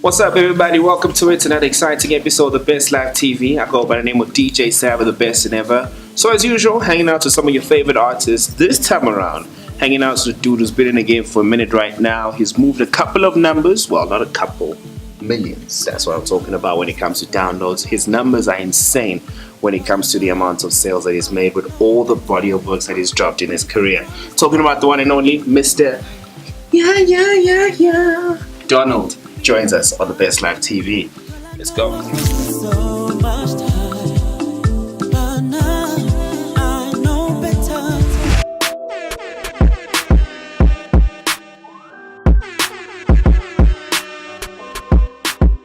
What's up, everybody? Welcome to it. Another exciting episode of the Best Live TV. I go by the name of DJ Sabby, the best than ever. So, as usual, hanging out with some of your favorite artists. This time around, hanging out with a dude who's been in the game for a minute right now. He's moved a couple of numbers. Well, not a couple, millions. That's what I'm talking about when it comes to downloads. His numbers are insane when it comes to the amount of sales that he's made with all the body of works that he's dropped in his career. Talking about the one and only Mr. Donald joins us on the Best Live TV. Let's go.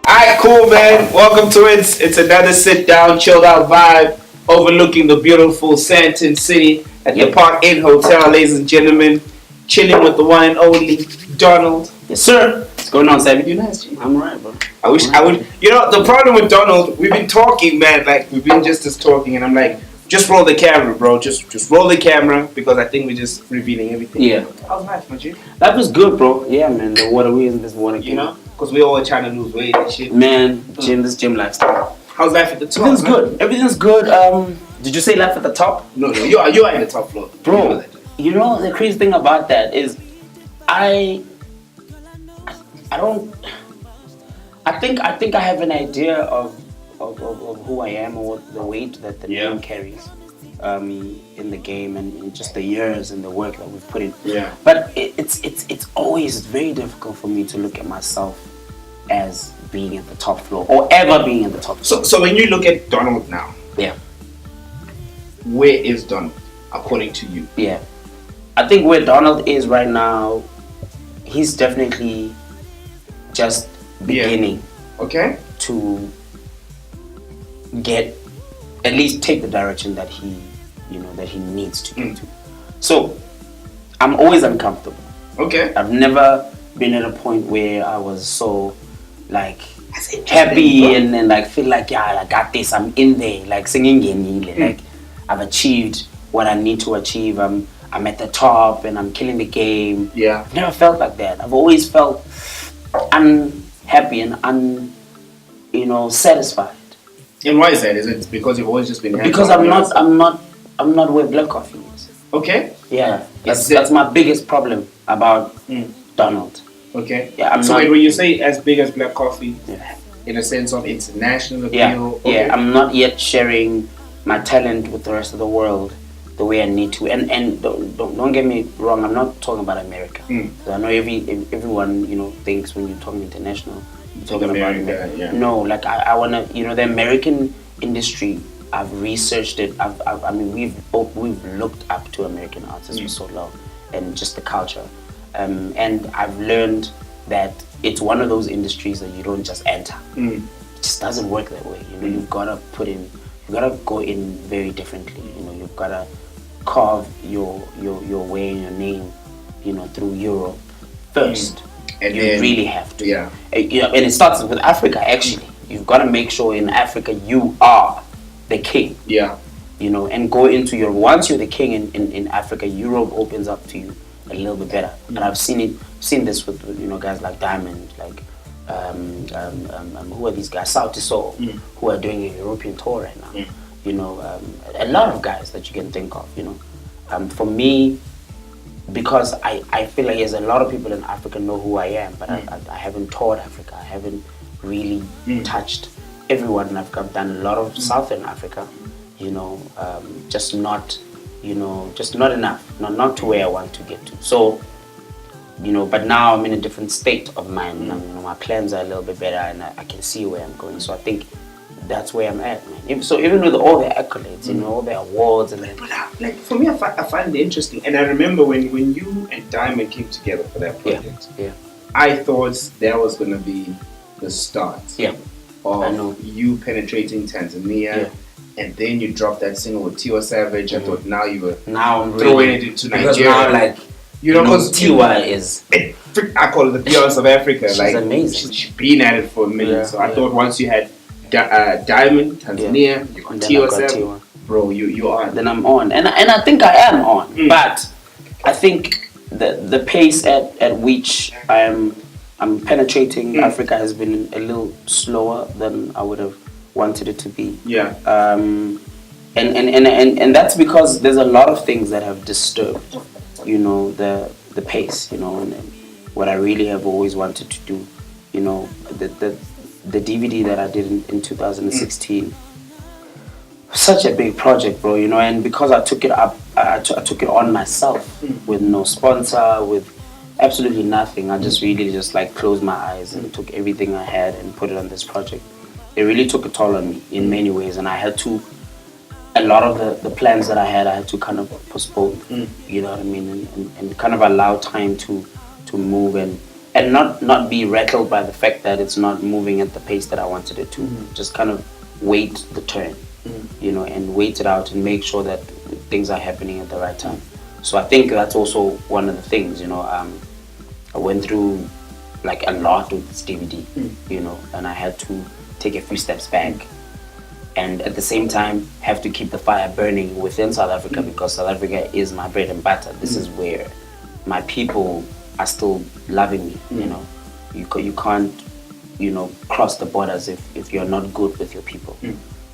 Alright, cool, man. Welcome to it. It's another sit down, chilled out vibe overlooking the beautiful Santon City at the Park Inn Hotel, ladies and gentlemen. Chilling with the one and only Donald. Yes, sir. What's going on, Sabby? You nice, G? I'm alright, bro. I wish. You know, the problem with Donald, we've been talking, man. Like, we've been just talking, and I'm like, just roll the camera, bro. Just roll the camera, because I think we're just revealing everything. Yeah. How's life, my G? Life was good, bro. Yeah, man. The water we in this water. You know? Because we all trying to lose weight and shit. Man, this gym lifestyle. How's life at the top? Everything's good. Everything's good. Did you say life at the top? No. You are in the top floor. Bro, you know the crazy thing about that is I think I have an idea of who I am or the weight that the name carries in the game and just the years and the work that we've put in. Yeah. But it's always very difficult for me to look at myself as being at the top floor or ever being at the top floor. So when you look at Donald now, where is Donald according to you? Yeah. I think where Donald is right now, he's definitely just beginning to get, at least take the direction that he needs to get to. So I'm always uncomfortable. Okay. I've never been at a point where I was so like happy and like feel like I got this, I'm in there, like singing like I've achieved what I need to achieve. I'm at the top and I'm killing the game. Yeah. I've never felt like that. I've always felt unhappy and satisfied. And why is that? Is it because you've always just been happy? Because I'm not where black coffee is. Okay. Yeah. That's my biggest problem about Donald. Okay. Yeah. When you say as big as black coffee, in a sense of international appeal. Yeah. Okay. Yeah. I'm not yet sharing my talent with the rest of the world the way I need to, and don't get me wrong, I'm not talking about America. I know everyone thinks when you're talking international, you're talking about America. Yeah. No, like I wanna, the American industry. I've researched it. We've looked up to American artists for so long, and just the culture, and I've learned that it's one of those industries that you don't just enter. It just doesn't work that way. You've gotta put in. You gotta go in very differently. You've gotta carve your way and your name, through Europe first. And you really have to. Yeah. And it starts with Africa. Actually, you've got to make sure in Africa you are the king. Yeah. And go into Europe. Once you're the king in Africa, Europe opens up to you a little bit better. And I've seen this with guys like Diamond, like. Who are these guys? South Soul, who are doing a European tour right now. A lot of guys that you can think of. For me, because I feel like there's a lot of people in Africa know who I am, but I haven't toured Africa. I haven't really touched everyone in Africa. I've done a lot of Southern Africa. Just not enough. Not to where I want to get to. So. But now I'm in a different state of mind. My plans are a little bit better, and I can see where I'm going. So I think that's where I'm at, man. So even with all the accolades, all the awards, and like for me, I find it interesting. And I remember when you and Diamond came together for that project. Yeah. I thought that was gonna be the start. Yeah. Of you penetrating Tanzania. Yeah. And then you dropped that single with Tiwa Savage. I thought now I'm throwing it into Nigeria. Because Tiwa is... I call it the Beyonce of Africa. She's amazing. She's been at it for a minute. Yeah, so I thought once you had Diamond, Tanzania, you got Tiwa, bro, you on. Then I'm on. And I think I am on. But I think the pace at which I am I'm penetrating Africa has been a little slower than I would have wanted it to be. Yeah. And that's because there's a lot of things that have disturbed, you know, the pace, you know, and what I really have always wanted to do, you know, the DVD that I did in 2016. Such a big project, bro, you know, and because I took it up, I took it on myself with no sponsor, with absolutely nothing. I just really just like closed my eyes and took everything I had and put it on this project. It really took a toll on me in many ways, and I had to, a lot of the plans that I had to kind of postpone, you know what I mean, and kind of allow time to move and not be rattled by the fact that it's not moving at the pace that I wanted it to. Just kind of wait the turn. You know, and wait it out and make sure that things are happening at the right time. So I think that's also one of the things, you know, I went through like a lot with this DVD, you know, and I had to take a few steps back and at the same time have to keep the fire burning within South Africa because South Africa is my bread and butter. This is where my people are still loving me, you know. You can't, you know, cross the borders if you're not good with your people.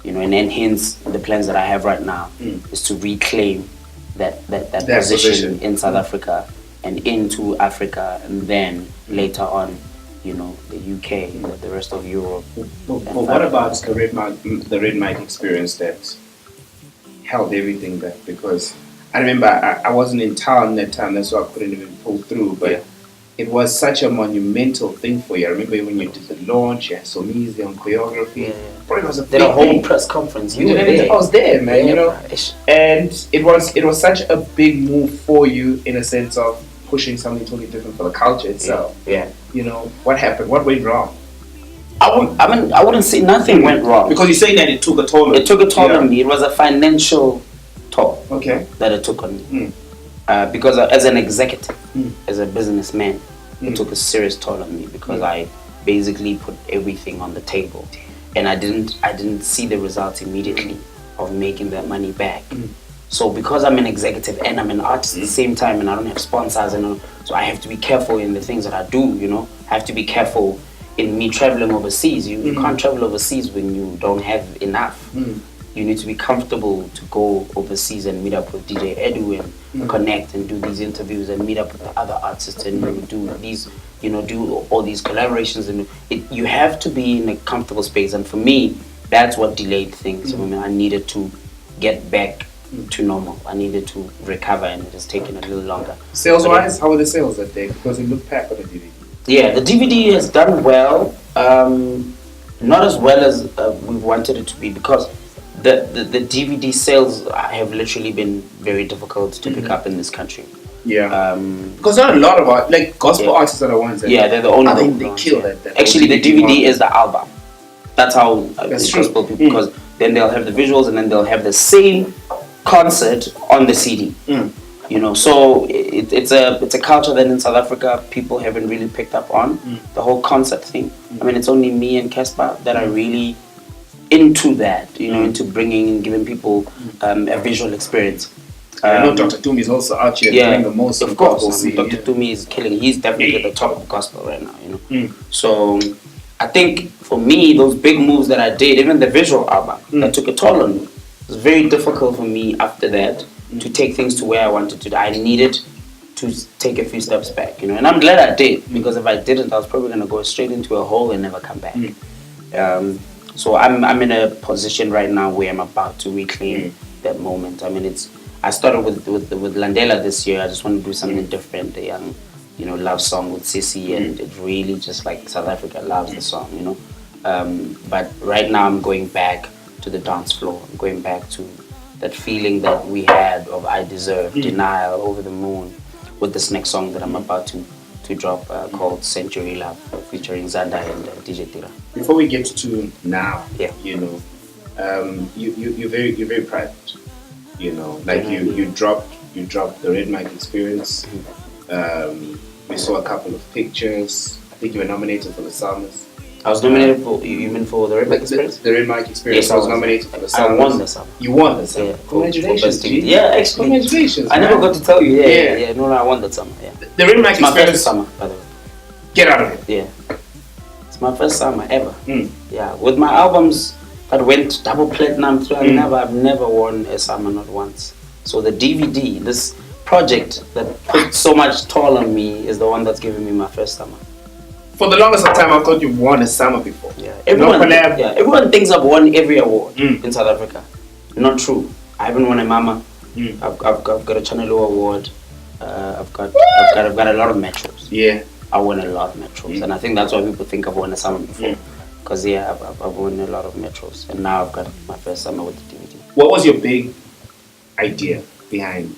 You know, and hence the plans that I have right now is to reclaim that position in South Africa and into Africa, and then later on, you know, the UK, the rest of Europe. But what about the red mic experience that held everything back? Because I remember I wasn't in town that time, that's why I couldn't even pull through. But it was such a monumental thing for you. I remember when you did the launch, you had so easy on choreography. It was a did a whole press conference. You were there. I was there, man. You know, and it was such a big move for you in a sense of pushing something totally different for the culture itself. Yeah. You know, what happened? What went wrong? I wouldn't say nothing went wrong. Because you're saying that it took a toll on you. It took a toll on me. It was a financial toll that it took on me. Because as an executive, as a businessman, it took a serious toll on me because I basically put everything on the table. And I didn't see the results immediately of making that money back. So because I'm an executive and I'm an artist at the same time and I don't have sponsors, and so I have to be careful in the things that I do, you know. I have to be careful in me traveling overseas. You can't travel overseas when you don't have enough. You need to be comfortable to go overseas and meet up with DJ Edu and connect and do these interviews and meet up with the other artists and do these, you know, do all these collaborations. And you have to be in a comfortable space. And for me, that's what delayed things. I mean, I needed to get back to normal. I needed to recover, and it has taken a little longer. Sales-wise, how were the sales that day? Because it looked packed on the DVD. Yeah, the DVD has done well. Not as well as we wanted it to be because the DVD sales have literally been very difficult to pick up in this country. Yeah. Because there are a lot of like gospel artists are the ones that they're the only ones. They kill that. Actually, the DVD is the album. That's how gospel people, because then they'll have the visuals and then they'll have the same concert on the CD. You know, so it's a culture that in South Africa people haven't really picked up on, the whole concert thing. I mean, it's only me and Casper that are really into that, you know, into bringing and giving people a visual experience. I know Dr. Tumi is also out here doing the most of course. Dr. Tumi is killing. He's definitely at the top of gospel right now, you know. So I think for me, those big moves that I did, even the visual album, that took a toll on me. It was very difficult for me after that to take things to where I wanted to. I needed to take a few steps back, you know. And I'm glad I did, because if I didn't, I was probably going to go straight into a hole and never come back. So I'm in a position right now where I'm about to reclaim that moment. I mean, I started with Landela this year. I just want to do something different, a young, you know, love song with Sissy, and it really just like South Africa loves the song, you know. But right now I'm going back to the dance floor. I'm going back to that feeling that we had of I Deserve, Denial, Over the Moon, with this next song that I'm about to drop called Century Love, featuring Zanda and DJ Tira. Before we get to now, you know, you're very private. You know, like you dropped the Red Mic Experience. We saw a couple of pictures. I think you were nominated for the Summers. I was nominated for, you mean for the Red Mic Experience? The Red Mic Experience. Yes, I was nominated for the Summers. I won the Summer. You won the Summer. Yeah, congratulations, G. Yeah, actually. Congratulations. I never got to tell you. Yeah, no, I won the Summer. Yeah. The Red Mic Experience. My first Summer, by the way. Get out of it. Yeah. It's my first summer ever. Yeah. With my albums that went double platinum through, I've never worn a summer, not once. So the DVD, this project that put so much toll on me, is the one that's giving me my first summer. For the longest of time, I thought you won a summer before. Yeah. Everyone thinks I've won every award in South Africa. Not true. I haven't won a Mama. I've got a Channel O award. I've got a lot of metros. Yeah. I won a lot of metros, and I think that's why people think I've won a summer before. Because I've won a lot of metros, and now I've got my first summer with the DVD. What was your big idea behind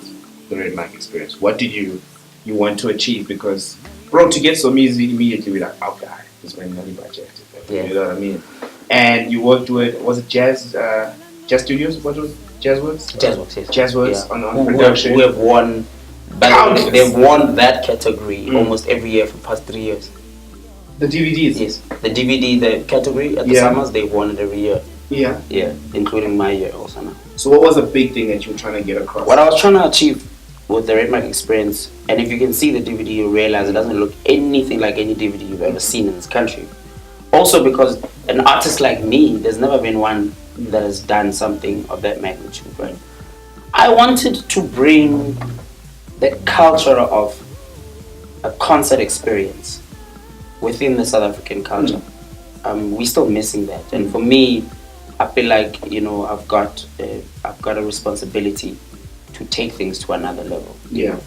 the Red Mic experience? What did you want to achieve? Because, bro, to get some music immediately, we're like, oh god, this is my money budget. Yeah. You know what I mean? And you worked with, was it Jazz Studios? What was it? Jazzworks? Jazzworks, yes. Jazzworks on production. Who have won, they've won that category almost every year for the past 3 years. The DVDs? Yes. The DVD, the category at the summers, they've won it every year. Yeah. Yeah, including my year also now. So what was the big thing that you were trying to get across? What I was trying to achieve with the Red Mic experience, and if you can see the DVD, you realize it doesn't look anything like any DVD you've ever seen in this country. Also because an artist like me, there's never been one that has done something of that magnitude, right? I wanted to bring the culture of a concert experience within the South African culture. We're still missing that, and for me, I feel like I've got a responsibility to take things to another level. Yeah.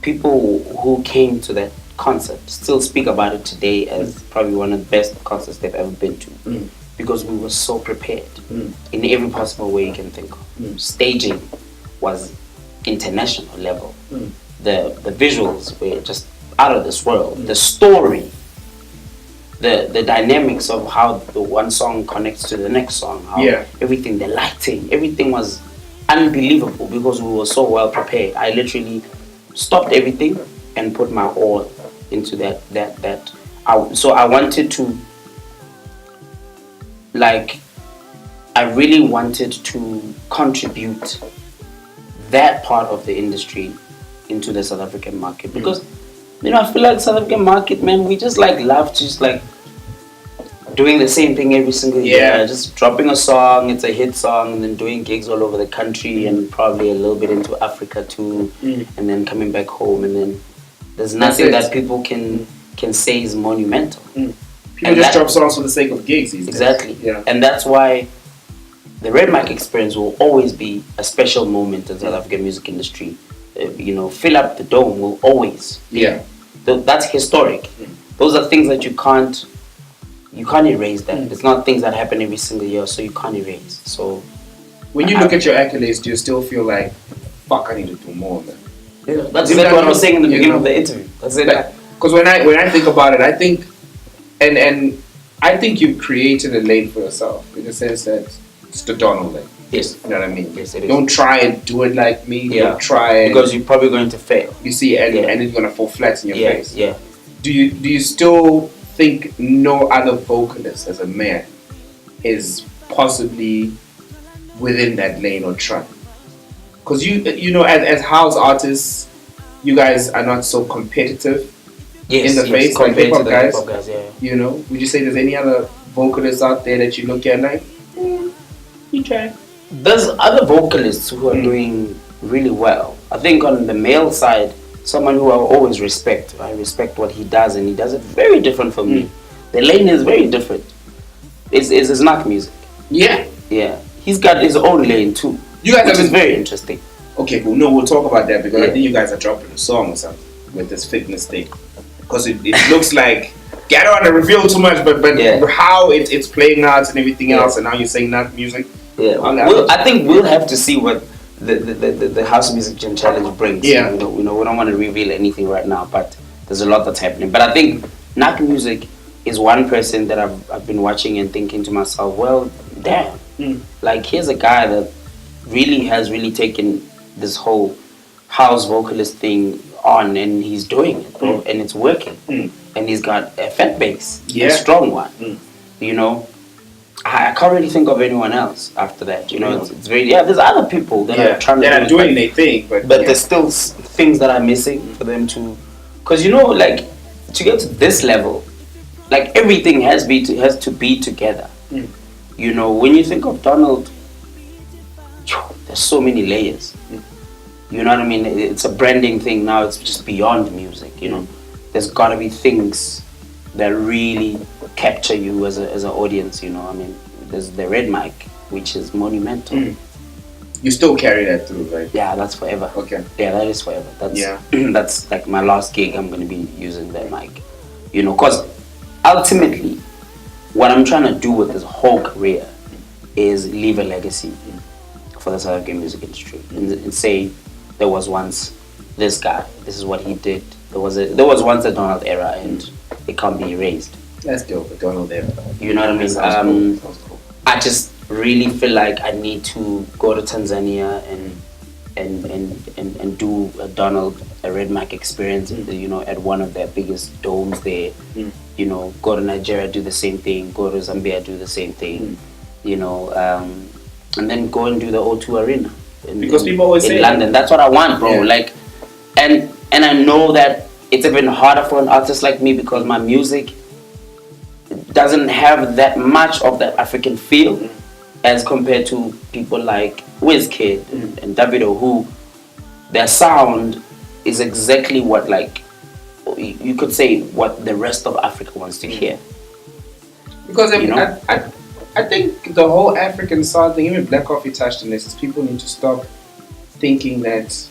People who came to that concert still speak about it today as probably one of the best concerts they've ever been to, because we were so prepared in every possible way you can think of. Staging was international level. The visuals were just out of this world. The story, the dynamics of how the one song connects to the next song, how everything, the lighting, everything was unbelievable because we were so well prepared. I literally stopped everything and put my all into that. So I wanted to, I really wanted to contribute that part of the industry into the South African market, because I feel like South African market, man, we just love to just doing the same thing every single year, just dropping a song, it's a hit song, and then doing gigs all over the country and probably a little bit into Africa too, and then coming back home, and then there's nothing that people can say is monumental. People just drop songs for the sake of gigs these days. Exactly. Yeah. And that's why the Red Mic experience will always be a special moment in the South African music industry. Fill Up the Dome will always be. Yeah. That's historic. Those are things that you can't erase that. It's not things that happen every single year, so you can't erase. So when you look at your accolades, do you still feel like, fuck, I need to do more, man? Yeah, that's exactly what I was saying in the beginning of the interview. That's it. Because when I think about it, I think, and I think you've created a lane for yourself in the sense that it's the Donald lane. Yes. You know what I mean? Yes, it is. Don't try and do it like me. Yeah. Don't try because you're probably going to fail. You see, and then you're gonna fall flat in your face. Yeah. Do you still think no other vocalist as a man is possibly within that lane or trying? Because as house artists, you guys are not so competitive in the face like hip hop guys. Would you say there's any other vocalists out there that you look at like, you try? There's other vocalists who are doing really well. I think on the male side, someone who I always respect. I respect what he does, and he does it very different from me. The lane is very different. It's not music. Yeah. Yeah. He's got his own lane too. You guys which is very interesting. Okay, cool. No, we'll talk about that because I think you guys are dropping a song or something with this fitness thing. Because it looks like, I don't want to reveal too much, but how it's playing out and everything else, and now you're saying not music. Yeah. I think we'll have to see what the House Music Gym Challenge brings. Yeah. We don't want to reveal anything right now, but there's a lot that's happening. But I think Nak Music is one person that I've been watching and thinking to myself, well, damn. Here's a guy that has really taken this whole house vocalist thing on, and he's doing it, bro, and it's working. And he's got a fat bass, a strong one. I can't really think of anyone else after that. It's very there's other people that are trying to doing their thing, but there's still things that are missing for them to, because to get to this level, like everything has to be together. You know, when you think of Donald, there's so many layers. You know what I mean? It's a branding thing now. It's just beyond music. You know, there's got to be things that really capture you as an audience. You know, I mean, there's the red mic, which is monumental. You still carry that through, right? Yeah, that's forever. Okay. Yeah, that is forever. That's that's like my last gig. I'm gonna be using that mic. You know, because ultimately, what I'm trying to do with this whole career is leave a legacy for the South African music industry and say there was once this guy. This is what he did. There was once a Donald era, and it can't be erased. That's dope, the Donald era. You know what I mean? Sounds cool. I just really feel like I need to go to Tanzania and do a Red Mic experience, you know, at one of their biggest domes there. You know, go to Nigeria, do the same thing. Go to Zambia, do the same thing. You know, and then go and do the O2 Arena. Because people always say in London. That's what I want, bro. Like, and I know that it's even harder for an artist like me because my music doesn't have that much of that African feel as compared to people like Wizkid and Davido, who their sound is exactly what, like, you could say what the rest of Africa wants to hear. Because you know? I think the whole African sound thing, even Black Coffee touched on this, is people need to stop thinking that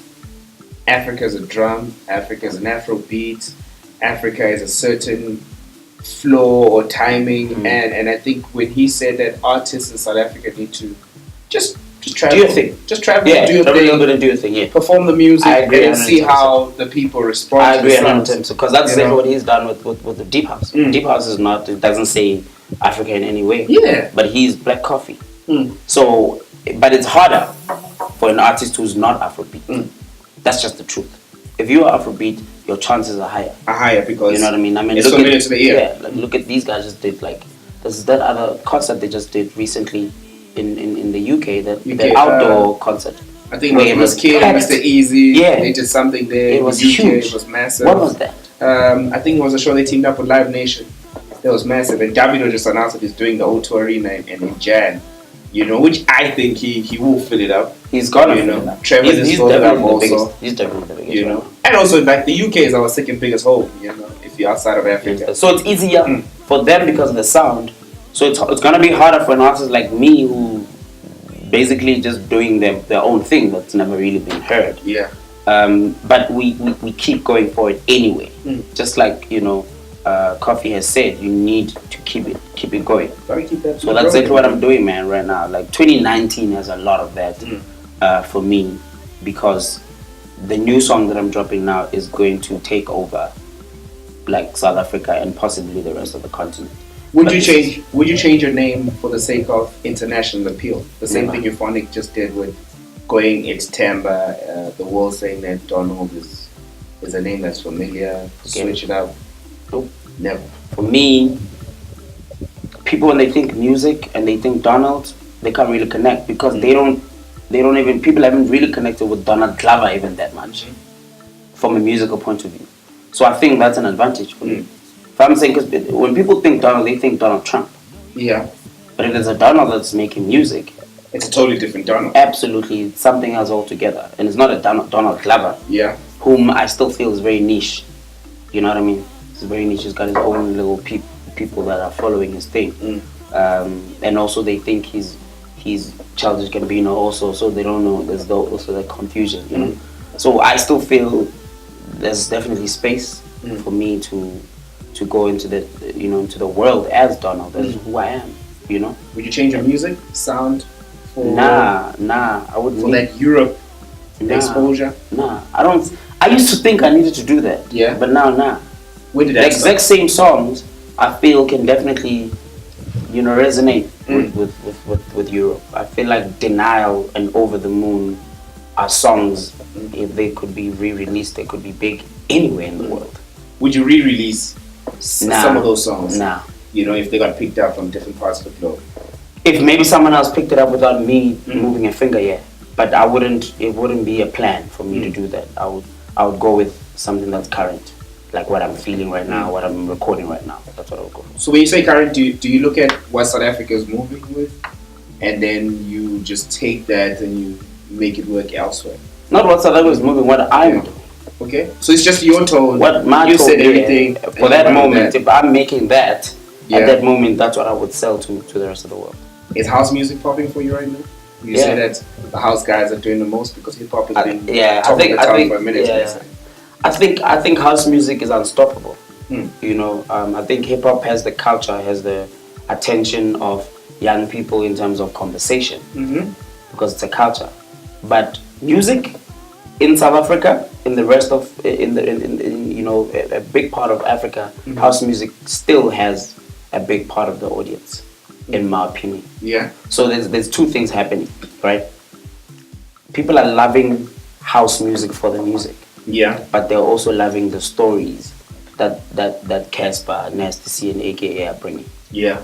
Africa is a drum, Africa is an Afro beat, Africa is a certain flow or timing, and I think when he said that artists in South Africa need to just travel, do your thing, just travel, yeah, do your travel thing, a little bit and do your thing, yeah, perform the music, I agree, and see how the people respond. I agree, to the songs. because that's exactly what he's done with the Deep House. Deep House is not, it doesn't say Africa in any way, but he's Black Coffee. So, but it's harder for an artist who's not Afrobeat. That's just the truth. If you are Afrobeat, your chances are higher. Because you know what I mean. It's so many to the ear. Yeah, like look at these guys just did, like there's that other concert they just did recently in the UK, that outdoor concert. I think it was Kid and Mr. Easy. Yeah, they did something there. It was UK. huge. It was massive. What was that? I think it was a show they teamed up with Live Nation. It was massive, and Davido just announced that he's doing the O2 Arena in Jan. You know, which I think he will fill it up. He's gonna fill it up. Trevor is filled it up also. He's definitely the biggest. You know, and also like the UK is our second biggest home. You know, if you're outside of Africa, so it's easier for them because of the sound. So it's gonna be harder for an artist like me who basically just doing their own thing that's never really been heard. Yeah. But we keep going for it anyway. Just like, you know, Coffee has said, you need to keep it going. Keep that so that's exactly what I'm doing, man, right now. Like 2019 has a lot of that for me, because the new song that I'm dropping now is going to take over like South Africa and possibly the rest of the continent. Would you change your name for the sake of international appeal? The same thing Euphonic just did with going it's Tamba, the world saying that Donald is a name that's familiar. Switch it up. Nope. Never. For me, people when they think music and they think Donald, they can't really connect because people haven't really connected with Donald Glover even that much from a musical point of view. So I think that's an advantage for me. If I'm saying, because when people think Donald, they think Donald Trump. Yeah. But if there's a Donald that's making music, it's a totally different Donald. Absolutely, it's something else altogether, and it's not a Donald Glover. Yeah. Whom I still feel is very niche. You know what I mean? It's very niche. He's got his own little people that are following his thing, and also they think he's Childish Gambino also, so they don't know. There's also that confusion, you know. So I still feel there's definitely space for me to go into the world as Donald. That's who I am, you know. Would you change your music sound? Nah, I wouldn't. For like Europe exposure? Nah, I don't. I used to think I needed to do that. Yeah. But now. Where did that the exact same songs I feel can definitely, resonate with Europe. I feel like Denial and Over the Moon are songs, if they could be re-released, they could be big anywhere in the world. Would you re-release some of those songs? Nah. If they got picked up from different parts of the globe? If maybe someone else picked it up without me moving a finger, yeah. But it wouldn't be a plan for me to do that. I would go with something that's current. like what I'm feeling right now, what I'm recording right now. That's what I would go for. So when you say current, do you look at what South Africa is moving with, and then you just take that and you make it work elsewhere? Not what South Africa is moving, what I'm doing. Okay, so it's just your tone. What my you tone, said everything for that moment. If I'm making that at that moment, that's what I would sell to the rest of the world. Is house music popping for you right now? You say that the house guys are doing the most because hip hop has been I think for a minute. I think house music is unstoppable. You know, I think hip hop has the culture, has the attention of young people in terms of conversation, because it's a culture. But music in South Africa, in the rest of in you know, a big part of Africa, house music still has a big part of the audience, in my opinion. Yeah. So there's two things happening, right? People are loving house music for the music. Yeah. But they're also loving the stories that Casper, Nasty C, and AKA are bringing. Yeah.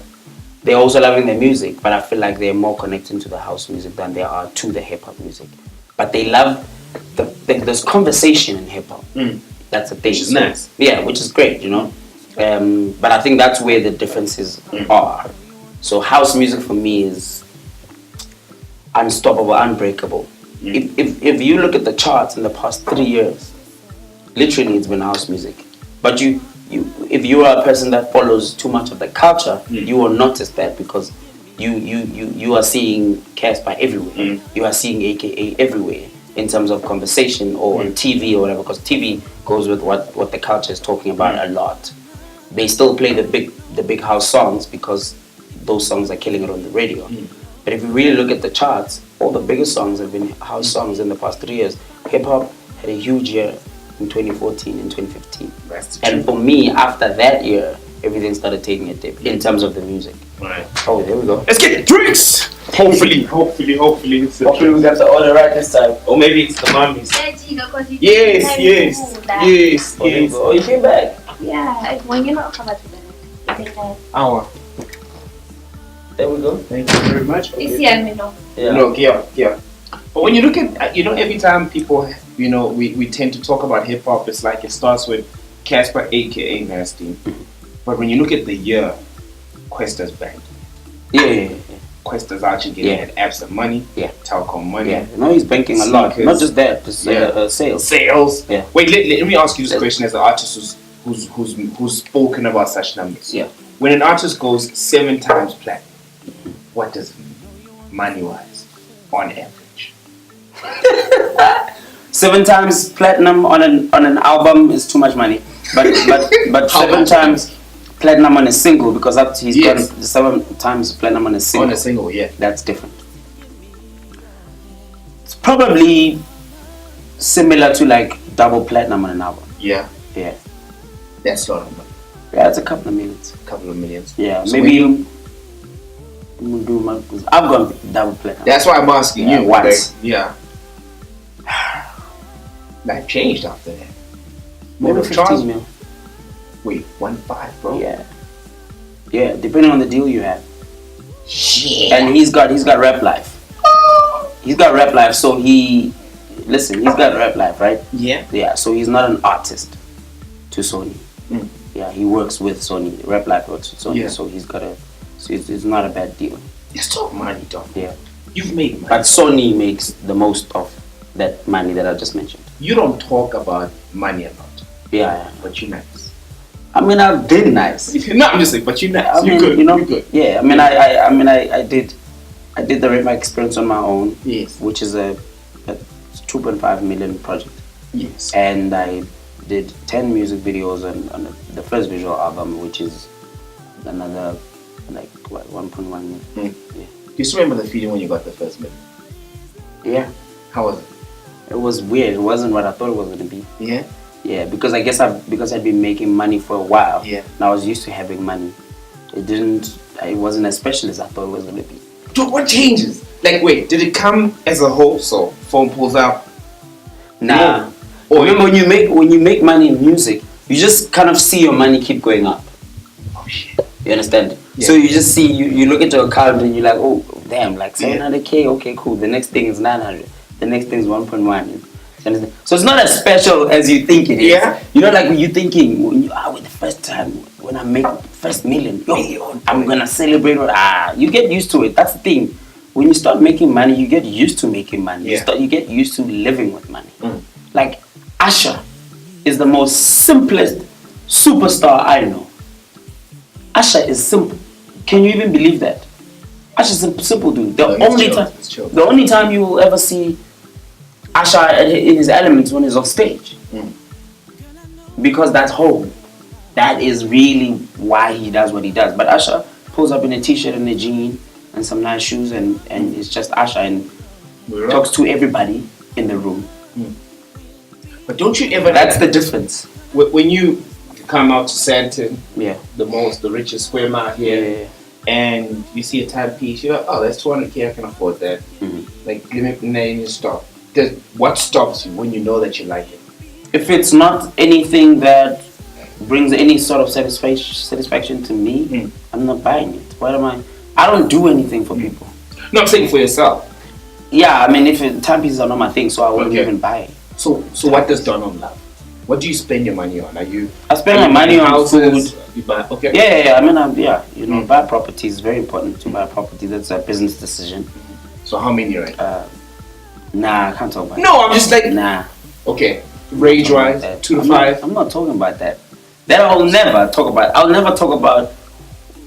They're also loving the music, but I feel like they're more connected to the house music than they are to the hip hop music. But they love there's conversation in hip hop. That's the thing. Which is nice. Yeah, which is great, you know. But I think that's where the differences are. So house music for me is unstoppable, unbreakable. If you look at the charts in the past 3 years, literally it's been house music. But if you are a person that follows too much of the culture, you will notice that, because you are seeing Casper everywhere. You are seeing AKA everywhere in terms of conversation or on TV or whatever, because TV goes with what the culture is talking about a lot. They still play the big house songs because those songs are killing it on the radio. But if you really look at the charts, all the biggest songs have been house songs in the past 3 years. Hip hop had a huge year in 2014 and 2015. And for me, after that year, everything started taking a dip in terms of the music. Right. Oh, there we go. Let's get drinks! Hopefully. Hopefully we got the order right this time. Or maybe it's the mummies. Yes. Oh, you came back? Yeah, when you're not covered with it. Hour. There we go. Thank you very much. Yeah. Look, yeah. But when you look at, every time people, we tend to talk about hip hop, it's like it starts with Casper, aka Nasty. But when you look at the year, Questa's banged. Yeah. Questa's actually getting abs of money. Yeah. Telco money. Yeah. No, he's banking a lot. Not just that, just sales. Sales. Yeah. Wait, let me ask you this question as an artist who's spoken about such numbers. Yeah. When an artist goes 7 times platinum, what does it mean, money-wise, on average? 7 times platinum on an album is too much money. But 7 times platinum on a single, because he's got 7 times platinum on a single. On a single, yeah. That's different. It's probably similar to like double platinum on an album. Yeah. Yeah. That's a lot of money. Yeah, it's a couple of millions. Couple of millions. Yeah, so maybe I've gone double platinum. That's why I'm asking you. Once. Yeah. Life changed after that. Maybe 15 mil. Wait, 1.5, bro. Yeah. Yeah, depending on the deal you have. Shit. And he's got Rap Life. He's got Rap Life, so he's got Rap Life, right? Yeah. Yeah, so he's not an artist to Sony. Yeah, he works with Sony. Rap Life works with Sony, so he's got so it's not a bad deal. Let's talk money, dog. Yeah. You've made money. But Sony makes the most of that money that I just mentioned. You don't talk about money a lot. Yeah. But you're nice. I mean, I've been nice. No, I'm just saying, but you're nice. I mean, you're good. You're good. Yeah, I did the Rap experience on my own. Yes. Which is a 2.5 million project. Yes. And I did 10 music videos on the first visual album, which is another 1.1 million. Yeah. Do you still remember the feeling when you got the first million? Yeah. How was it? It was weird. It wasn't what I thought it was going to be. Yeah. Yeah, because I guess I'd been making money for a while. Yeah. And I was used to having money. It wasn't as special as I thought it was going to be. Dude, what changes? Like, wait, did it come as a whole? So phone pulls out. Nah. Or remember when you make money in music, you just kind of see your money keep going up. Oh shit. You understand? Yeah. So you just see you look at your account and you're like, oh damn, like 700k, okay, cool. The next thing is 900. The next thing is 1.1. So it's not as special as you think it is. Yeah. You know, like when you're thinking, when you are with the first time, when I make first million, I'm gonna celebrate. You get used to it. That's the thing. When you start making money, you get used to making money. Yeah. You get used to living with money. Like Usher is the most simplest superstar I know. Usher is simple. Can you even believe that? Usher's a simple dude. The only time you will ever see Usher in his elements when he's on stage. Because that's home. That is really why he does what he does. But Usher pulls up in a t-shirt and a jean and some nice shoes and it's just Usher and talks to everybody in the room. But don't you ever... That's the difference. When you come out to Santon, Yeah. the richest square mile here, and you see a timepiece, you're like, oh, that's 200K, I can afford that. Like, let me stop. What stops you when you know that you like it? If it's not anything that brings any sort of satisfaction to me, I'm not buying it. What am I? I don't do anything for people. No, I'm saying for yourself. Yeah, I mean, if timepieces are not my thing, so I wouldn't even buy it. So what does Donald love? What do you spend your money on? I spend my money on houses, food. You buy, okay. Yeah. I mean, buy property is very important to buy property. That's a business decision. So how many right? Nah, I can't talk about No, I'm just like... Nah. Okay. Range-wise, 2 to 5? I'm not talking about that. That I'll never talk about. I'll never talk about,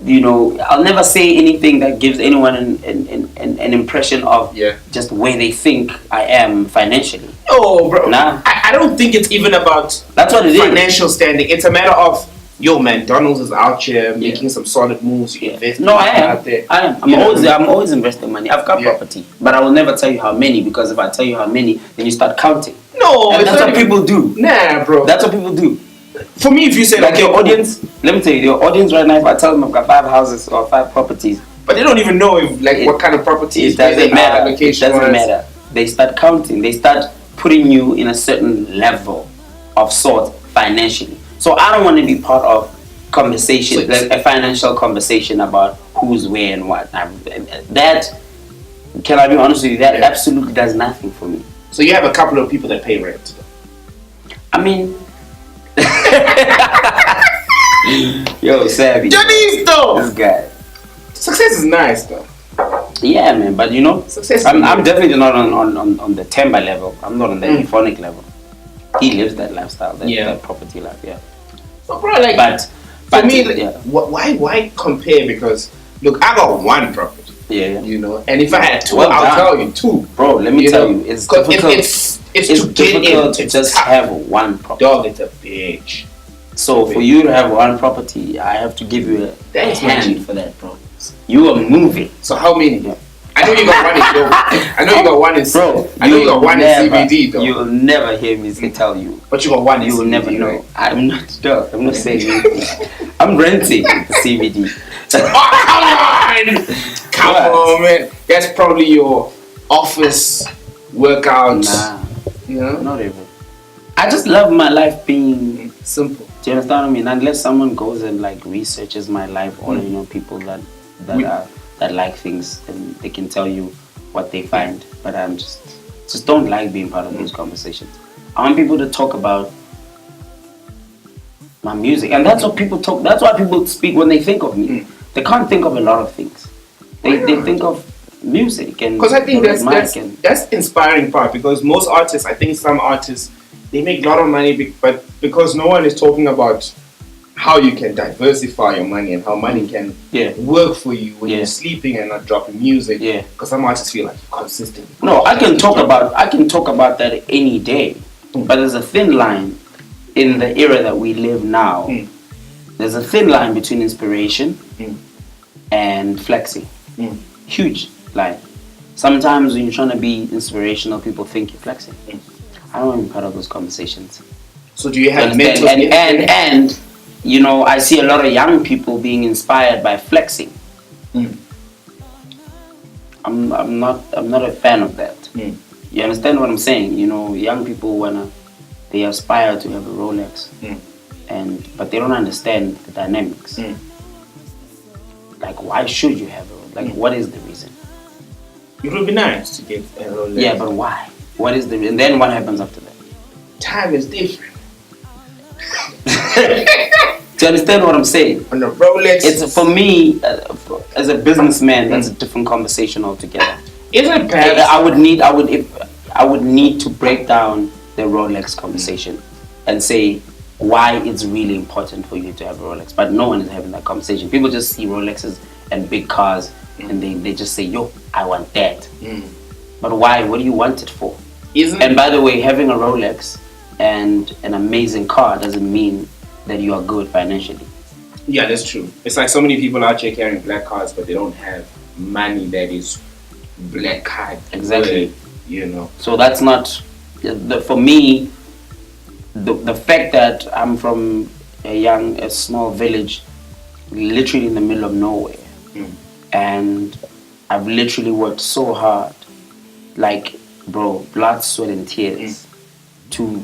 I'll never say anything that gives anyone an impression of just where they think I am financially. Oh, bro. Nah. I don't think it's even about That's what it is. financial standing. It's a matter of, yo, man, Donald's is out here making some solid moves. You invest out there. I am. I'm always investing money. I've got property, but I will never tell you how many, because if I tell you how many, then you start counting. No, and that's what people do. Nah, bro. That's what people do. For me, if you say like your audience, let me tell you, your audience right now, if I tell them I've got 5 houses or 5 properties, but they don't even know if what kind of properties. It doesn't matter. It doesn't matter. They start counting. They start putting you in a certain level of sort financially. So I don't want to be part of conversation, like a financial conversation about who's where and what. That, can I be honest with you? That absolutely does nothing for me. So you have a couple of people that pay rent. I mean, yo, Sabby. Johnny's though. This guy. Success is nice though. Yeah, man. But success. I'm definitely not on the Temba level. I'm not on the euphonic level. He lives that lifestyle, that property life. Yeah. So, bro, like, but for me, why compare? Because look, I got 1 property. Yeah. And if I had 2, I'll tell you 2. Bro, let me tell you, it's difficult. It's to get in. To just have 1 property. Dog, it's a bitch. So for you to have 1 property, I have to give you a hand for that, bro. You are moving. So how many? Yeah. I know you got 1 in Dope. I know you got 1 in bro. I know you got 1 in CBD though. You will never hear me tell you. But you got 1 in CBD. You will never know. Right? I'm not saying anything. I'm renting the CBD. Come on, man. That's probably your office workout. Nah. Not even. I just love my life being simple. Do you understand what I mean? Unless someone goes and like researches my life, or people that like things, and they can tell you what they find. But I'm just don't like being part of those conversations. I want people to talk about my music, and that's what people talk. That's why people speak when they think of me. They can't think of a lot of things. They think of music, and because I think that's the inspiring part. Because most artists, I think some artists, they make a lot of money, but because no one is talking about how you can diversify your money and how money can work for you when you're sleeping and not dropping music. Yeah. Because some artists feel like you're consistent. No, I can talk about that any day, but there's a thin line in the era that we live now. There's a thin line between inspiration and flexing. Huge line. Sometimes when you're trying to be inspirational, people think you're flexing. I don't want to be part of those conversations. So do you have mental and I see a lot of young people being inspired by flexing. I'm not a fan of that. You understand what I'm saying? Young people they aspire to have a Rolex, but they don't understand the dynamics. Like, why should you have a Rolex? Like, what is the reason? It would be nice to get a Rolex. Yeah, but why? What is and then what happens after that? Time is different. Do you understand what I'm saying? On the Rolex, It's for me as a businessman. That's a different conversation altogether. Isn't it bad? I would need to break down the Rolex conversation and say why it's really important for you to have a Rolex. But no one is having that conversation. People just see Rolexes and big cars and they just say, yo, I want that. But why? What do you want it for? And by the way, having a Rolex and an amazing car doesn't mean that you are good financially. Yeah, that's true. It's like so many people out here carrying black cars, but they don't have money that is black card. Exactly. Good, you know. So that's not for me. The fact that I'm from a small village, literally in the middle of nowhere, and I've literally worked so hard, like, bro, blood, sweat, and tears, to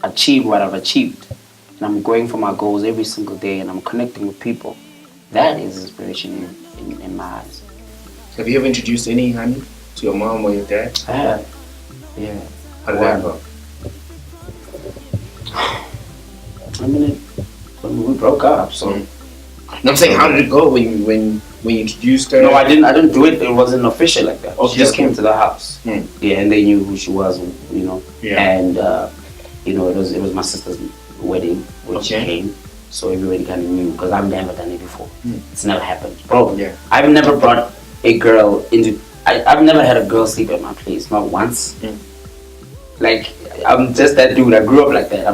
achieve what I've achieved, and I'm going for my goals every single day, and I'm connecting with people. That is inspiration in my eyes. Have you ever introduced any honey to your mom or your dad? I have. Yeah. How did that go? I mean, we broke up, so. No, I'm saying, how did it go when you introduced her? No, I didn't do it. It wasn't official like that. Okay, She just came to the house. Yeah, and they knew who she was, you know. Yeah. And you know, it was my sister's wedding when she came, so everybody kind of knew because I've never done it before. It's never happened, bro. Yeah. I've never brought a girl into. I've never had a girl sleep at my place, not once. Like, I'm just that dude. I grew up like that.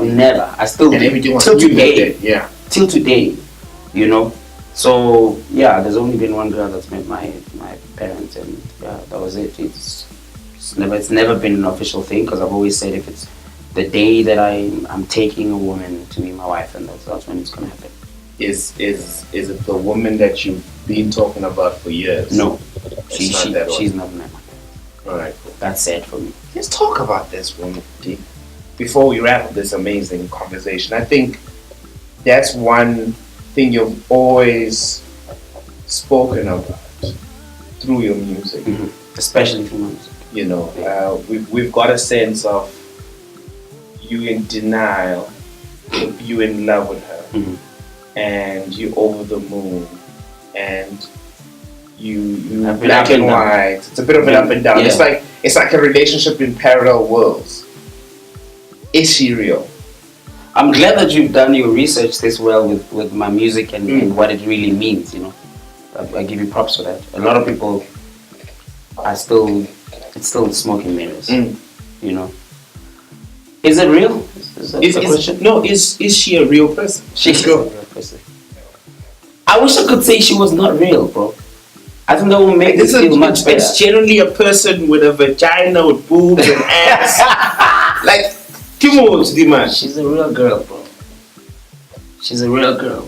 I still and everything was till today. Yeah. Till today, you know. So yeah, there's only been one girl that's met my parents, and yeah, that was it. It's never been an official thing because I've always said if it's the day that I'm taking a woman to be my wife, and that's when it's gonna happen. Is it the woman that you've been talking about for years? No, she's not met my. All right, cool. That's sad for me. Let's talk about this woman, D. Before we wrap up this amazing conversation, I think that's one thing you've always spoken about through your music, especially through my music. You know, we've got a sense of you in denial, you in love with her, and you over the moon, and you black and white. It's a bit of an up and down. Yeah. It's like a relationship in parallel worlds. Is she real? I'm glad that you've done your research this well with my music and what it really means, you know. I give you props for that. A lot of people it's still smoking mirrors, you know. Is it real? Is that the question? No, is she a real person? She's a real person. I wish I could say she was not real, bro. I think that would make this feel much better. It's generally a person with a vagina with boobs and ass. Like, she's a real girl, bro. She's a real girl.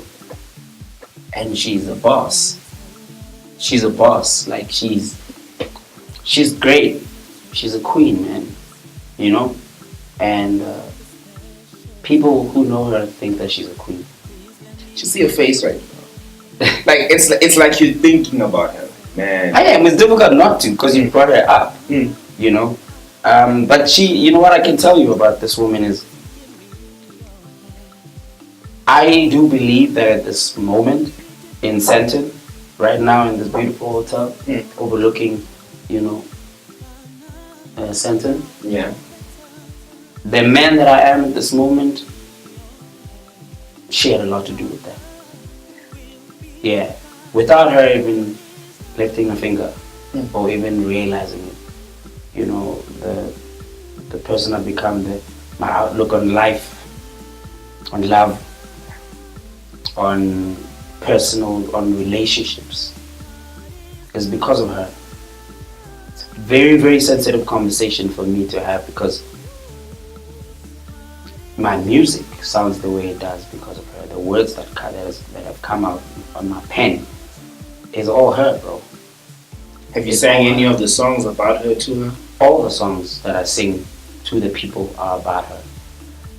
And she's a boss. She's a boss. Like, she's great. She's a queen, man. You know? And people who know her think that she's a queen. You see her face right now. Like, it's like you're thinking about her, man. I am. It's difficult not to because you brought her up. You know? But you know what I can tell you about this woman is, I do believe that at this moment in Sandton, right now in this beautiful hotel, overlooking, you know, Sandton. Yeah. The man that I am at this moment, she had a lot to do with that. Yeah. Without her even lifting a finger or even realizing it. You know, the person I've become, my outlook on life, on love, on on relationships, is because of her. It's a very, very sensitive conversation for me to have because my music sounds the way it does because of her. The words that have come out on my pen is all her, bro. Have you sang any of the songs about her to her? All the songs that I sing to the people are about her.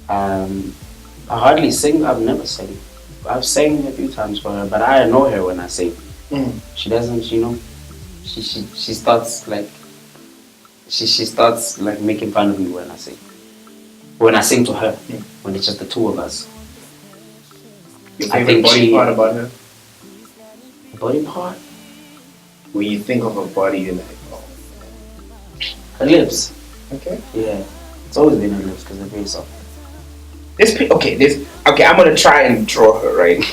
I hardly sing. I've never sang. I've sang a few times for her, but I know her when I sing. She doesn't, you know. She starts like she starts like making fun of me when I sing. When I sing to her, when it's just the two of us. Your favorite body part about her? Body part? When you think of her body, you're like, oh. Her lips. Okay. Yeah. It's always been her lips because they're very soft. Okay, I'm gonna try and draw her, right?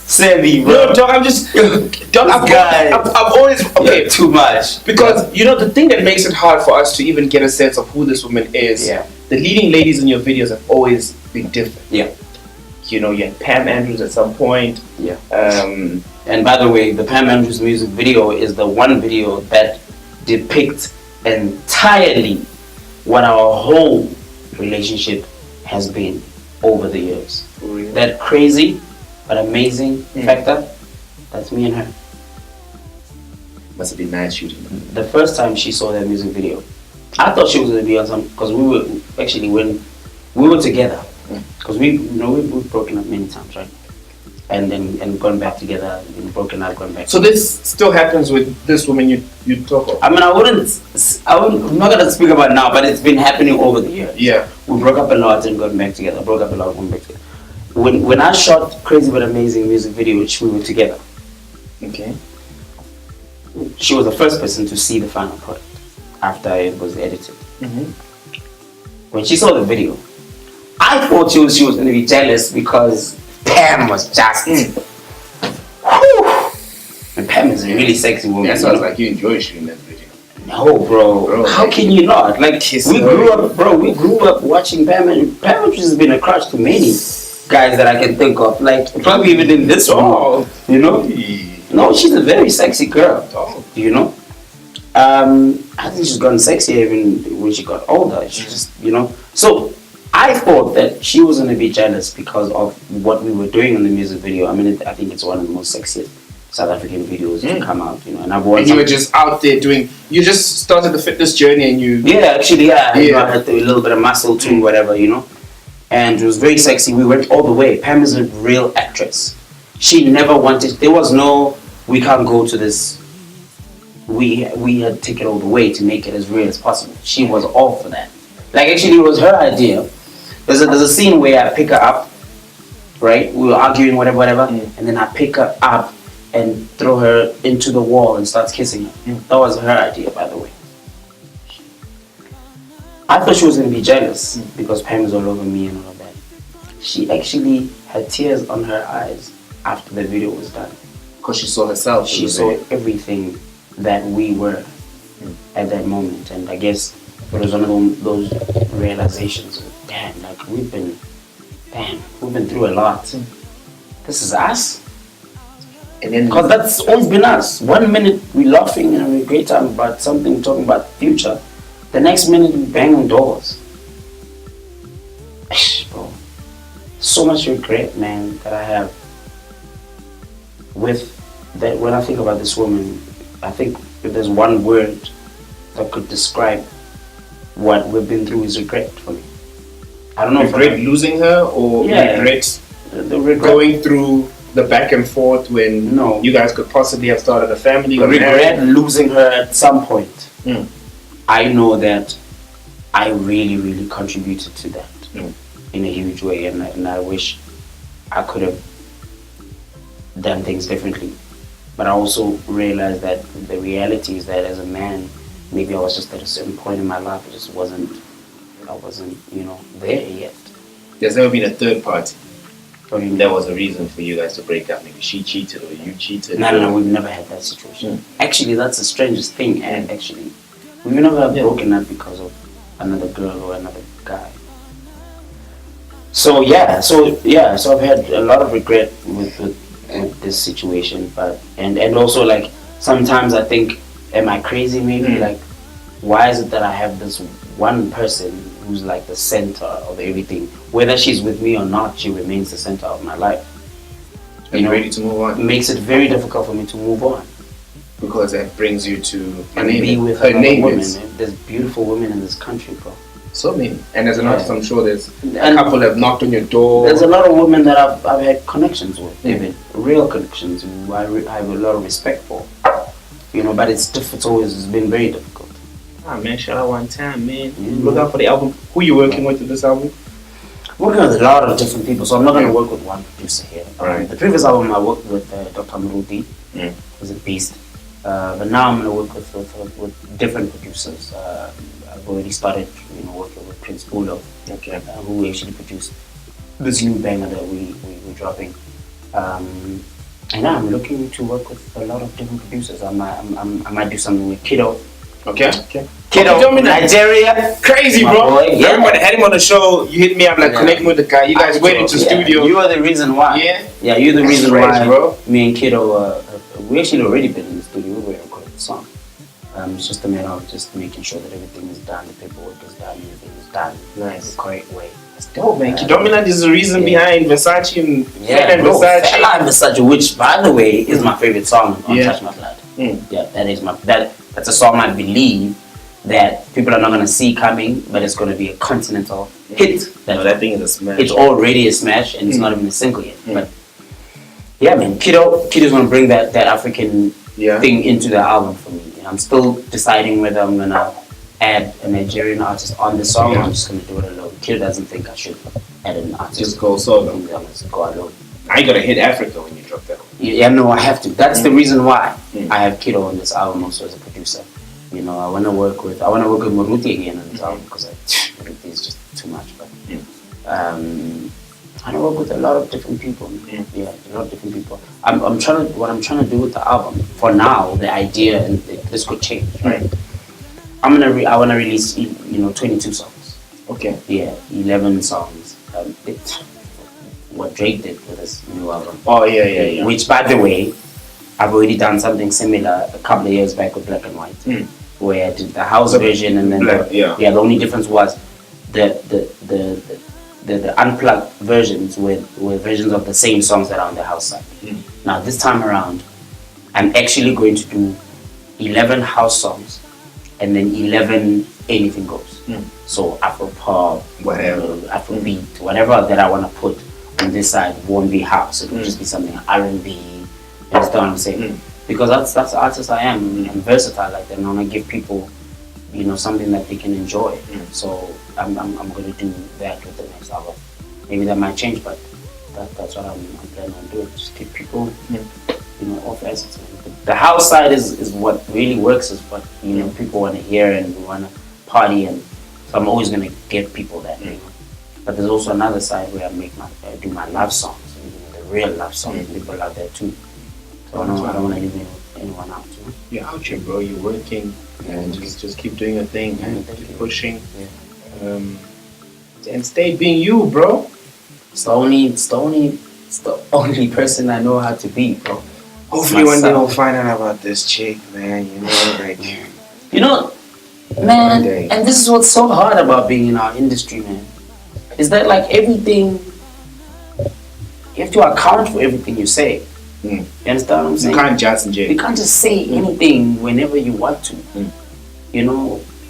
Sabby, bro. No, dog, I'm just... Dog, I've always... Okay. You're too much. Because, you know, the thing that makes it hard for us to even get a sense of who this woman is, the leading ladies in your videos have always been different. Yeah. You know, you had Pam Andrews at some point. Yeah. And by the way, the Pam Andrews music video is the one video that depicts entirely what our whole relationship has been over the years. Really? That crazy but amazing factor, that's me and her. Must have been nice shooting. The first time she saw that music video, I thought she was going to be on some, because we were actually, when we were together, because we've broken up many times, right? And gone back together, and broken up, gone back. So this still happens with this woman you talk of? I mean, I'm not going to speak about it now, but it's been happening over the years. Yeah. We broke up a lot and got back together. Broke up a lot and got back together. When I shot Crazy But Amazing music video, which we were together. Okay. She was the first person to see the final product after it was edited. When she saw the video, I thought she was going to be jealous because Pam was just... And Pam is a really sexy woman. That sounds like you enjoy shooting that video. No, bro. How can you not? Like, we grew up watching Pam, and Pam has been a crush to many guys that I can think of. Like, probably even in this room, you know? No, she's a very sexy girl, you know? I think she's gotten sexier even when she got older. She just, you know? So, I thought that she was going to be jealous because of what we were doing in the music video. I mean, I think it's one of the most sexiest South African videos to come out, you know. And you were just out there doing... You just started the fitness journey and you... Yeah, actually, yeah. You know, I had a little bit of muscle too, whatever, you know. And it was very sexy. We went all the way. Pam is a real actress. She never wanted... There was no... We can't go to this... We had to take it all the way to make it as real as possible. She was all for that. Like, actually, it was her idea. There's a scene where I pick her up, right? We were arguing, whatever, and then I pick her up and throw her into the wall and starts kissing her. That was her idea, by the way. I thought she was going to be jealous because Pam is all over me and all of that. She actually had tears on her eyes after the video was done. Because she saw herself. She saw everything that we were at that moment. And I guess it was one of those realizations of, damn, like we've been through a lot. This is us. And then, because that's always been us. 1 minute we laughing and having a great time about something, talking about the future. The next minute we bang on doors. Bro, so much regret, man, that I have with that. When I think about this woman, I think if there's one word that could describe what we've been through, is regret for me. I don't know. Regret losing her, or regret going through the back and forth when you guys could possibly have started a family. Regret losing her at some point. I know that I really, really contributed to that in a huge way, and I wish I could have done things differently. But I also realized that the reality is that as a man, maybe I was just at a certain point in my life, I wasn't, you know, there yet. There's never been a third party. There was a reason for you guys to break up. Maybe she cheated or you cheated. No, we've never had that situation. Actually, that's the strangest thing. And actually, we've never broken up because of another girl or another guy. So I've had a lot of regret with this situation, but and also like sometimes I think, am I crazy? Maybe like, why is it that I have this one person who's like the center of everything? Whether she's with me or not, she remains the center of my life. Are you ready to move on? It makes it very difficult for me to move on. Because that brings you to be with her women. There's beautiful women in this country, bro. So many. And as an artist, I'm sure there's a couple that have knocked on your door. There's a lot of women that I've had connections with, even real connections, who I have a lot of respect for. You know, but it's been very difficult. Man, shout out one time, man. Look out for the album. Who you working with in this album? Working with a lot of different people, so I'm not going to work with one producer here. Right. The previous album I worked with Dr. Mruti, who's a beast. But now I'm going to work with different producers. I've already started, working with Prince Bulo, who actually produced this new banger that we're dropping. And I'm looking to work with a lot of different producers. I might do something with Kiddo. Okay. Kiddo, Nigeria. Crazy, bro. Boy, yeah. Remember when I had him on the show, you hit me up like connecting with the guy. You guys went into studio. You are the reason why. Yeah, you're the reason why, bro. Me and Kiddo, we actually already been in the studio. We were recording the song. It's just a matter of just making sure that everything is done, the paperwork is done, everything is done nice. The correct way. That's dope, man. Kidominant is the reason behind Versace and Versace. Fela and Versace, which by the way is my favorite song on Touch My Blood. Yeah, that's a song I believe that people are not gonna see coming, but it's gonna be a continental hit. That thing is a smash. It's already a smash, and it's not even a single yet. But yeah, man, Kiddo's gonna bring that African thing into the album for me. I'm still deciding whether I'm gonna add a Nigerian artist on the song or I'm just gonna do it alone. Kiddo doesn't think I should add an artist. Just go solo. I'm just go alone. I ain't gonna hit Africa when you drop that one. Yeah, no, I have to. That's the reason why I have Kiddo on this album also as a producer. I wanna work with Maruti again on this album because Maruti is just too much. But I work with a lot of different people. Yeah, a lot of different people. What I'm trying to do with the album for now, the idea, and this could change, right? I want to release 22 songs. Okay. Yeah, 11 songs. What Drake did with his new album. Oh yeah. Which, by the way, I've already done something similar a couple of years back with Black and White, where I did the house version and then the only difference was the unplugged versions were versions of the same songs that are on the house side. Now this time around, I'm actually going to do 11 house songs and then 11 anything goes. So Afro-pop, whatever, Afrobeat, whatever that I want to put on this side won't be house. It will just be something R&B. You understand what I'm saying? Because that's the artist I am. I'm versatile like that. I want to give people, something that they can enjoy. So I'm going to do that with the next album. Maybe that might change, but that's what I'm planning on doing. Just give people, all facets. The house side is what really works. Is what people want to hear and we want to party, and so I'm always going to give people that. But there's also another side where I do my love songs, the real love songs. People love that too. So I don't want to leave anyone out. You're out here, bro. You're working, and just keep doing your thing, and keep pushing. And stay being you, bro. It's the only person I know how to be, bro. Hopefully one day we'll find out about this chick, man. Man, and this is what's so hard about being in our industry, man. Is that like everything, you have to account for everything you say. You understand what I'm saying? You can't just enjoy. You can't just say anything whenever you want to.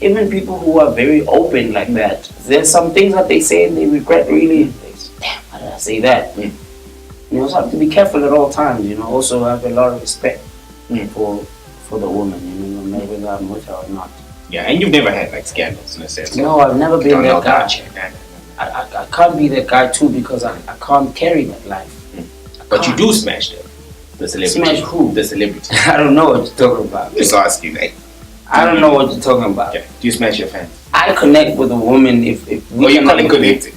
Even people who are very open like that, there's some things that they say and they regret really. Damn, how did I say that? So I have to be careful at all times. Also have a lot of respect for the woman. No matter whether I'm with her or not. Yeah, and you've never had like scandals in a sense. No, I've never been that guy. I can't be that guy too because I can't carry that life. But you do smash them. The celebrity. Smash who? The celebrity. I don't know what you're talking about. Just ask you, like. I don't know what you're talking about. Okay. Do you smash your fans? I connect with a woman if we. Or you call it connecting?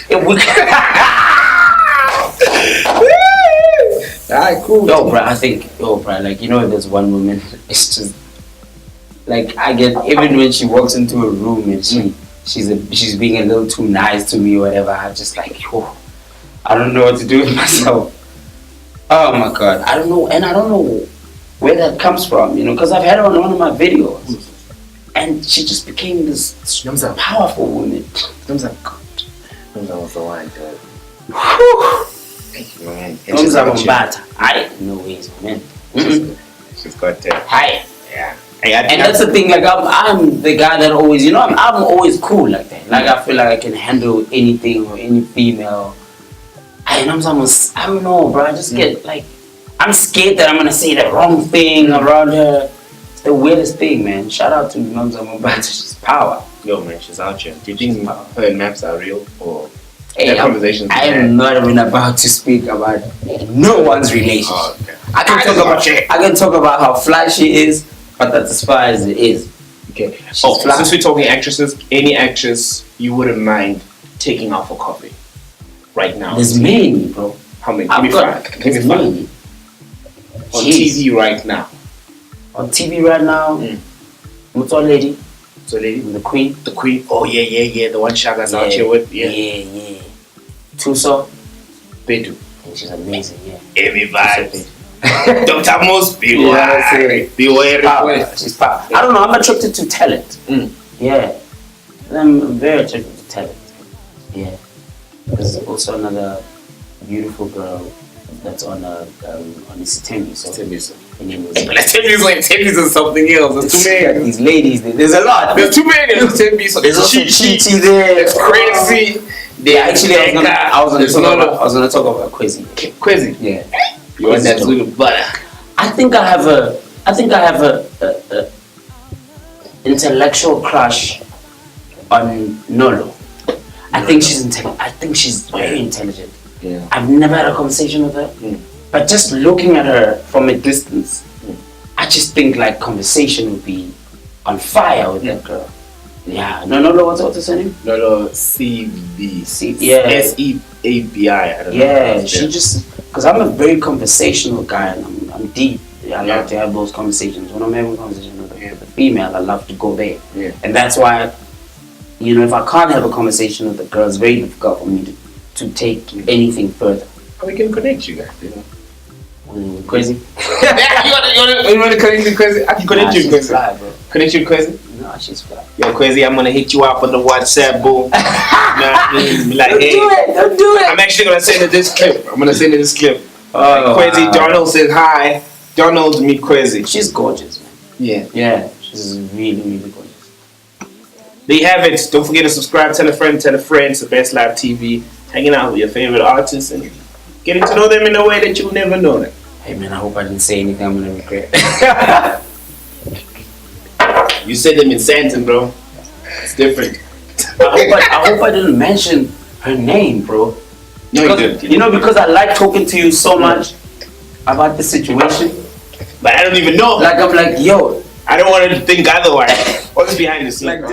If we. Alright, cool. There's one woman. It's just like I get even when she walks into a room and she's being a little too nice to me or whatever. I'm just like, I don't know what to do with myself. Oh my God, I don't know, and I don't know where that comes from, because I've had her on one of my videos, and she just became this powerful woman. Nomzamo was the one, dude. Thank you, man. Nomzamo Mbatha. No ways, man. She's got that. Hi. Yeah. And that's the thing, like I'm the guy that always, I'm always cool like that. Like I feel like I can handle anything or any female. I don't know, bro. I just get like, I'm scared that I'm gonna say the wrong thing around her. the weirdest thing, man. Shout out to Nomzamo Mbatha. She's power. Yo, man, she's out here. Do you think her and Maps are real or Hey, that conversation? I am not even about to speak about no one's relationship. Oh, okay. I can talk about how fly she is, but that's as far as it is. Okay. fly. Since we're talking actresses, any actress you wouldn't mind taking out for coffee right now? There's many, bro. How many? I've Give me got five. Give me there's five. many. On Jeez. TV right now. On TV right now, what's our lady? So lady, The Queen. the Queen. Oh yeah. The one Shaga's out here with. Yeah. Tuso. Bedu. She's amazing, yeah. Amy vibes. Dr. Moss, Yeah, beware. Power. She's power. I don't know, I'm attracted to talent. Yeah. I'm very attracted to talent. Yeah. There's also another beautiful girl that's on Isitembi. So her name is Tembi's is something else. There's too many. these ladies, there's a lot. There's too many. There's Tembi. So There's also Chiti there. It's crazy. Yeah, actually, I was gonna talk about Kwezi. Crazy. Yeah. You want that little butter? I think I have a intellectual crush on Nolo. I think she's very intelligent. Yeah. I've never had a conversation with her, but just looking at her from a distance, I just think like conversation would be on fire with that girl. Yeah. No. What's her name? No. CB. Yeah. SEABI. I don't know. Yeah. She just because I'm a very conversational guy and I'm deep. I love to have those conversations. When I'm having a conversation with a female, I love to go there. Yeah. And that's why, if I can't have a conversation with a girl, it's very difficult for me to take anything further. We can connect you guys, Crazy? you want to connect you Crazy? I can connect you Crazy. Fly, bro. Connect you Crazy? No, she's fly. Yo, Crazy, I'm gonna hit you up on the WhatsApp, boo. Like, Don't do it. I'm actually gonna send her this clip. Crazy, Donald says hi. Donald, meet Crazy. She's gorgeous, man. Yeah. Yeah, she's really, really gorgeous. There you have it. Don't forget to subscribe, tell a friend. It's the Best Live TV. Hanging out with your favorite artists and getting to know them in a way that you'll never know them. Hey man, I hope I didn't say anything I'm gonna regret. You said them in Santon, bro. It's different. I hope I didn't mention her name, bro. No, you didn't. Because I like talking to you so much about the situation. But I don't even know. Like I'm like, yo. I don't want her to think otherwise. What's behind the scenes?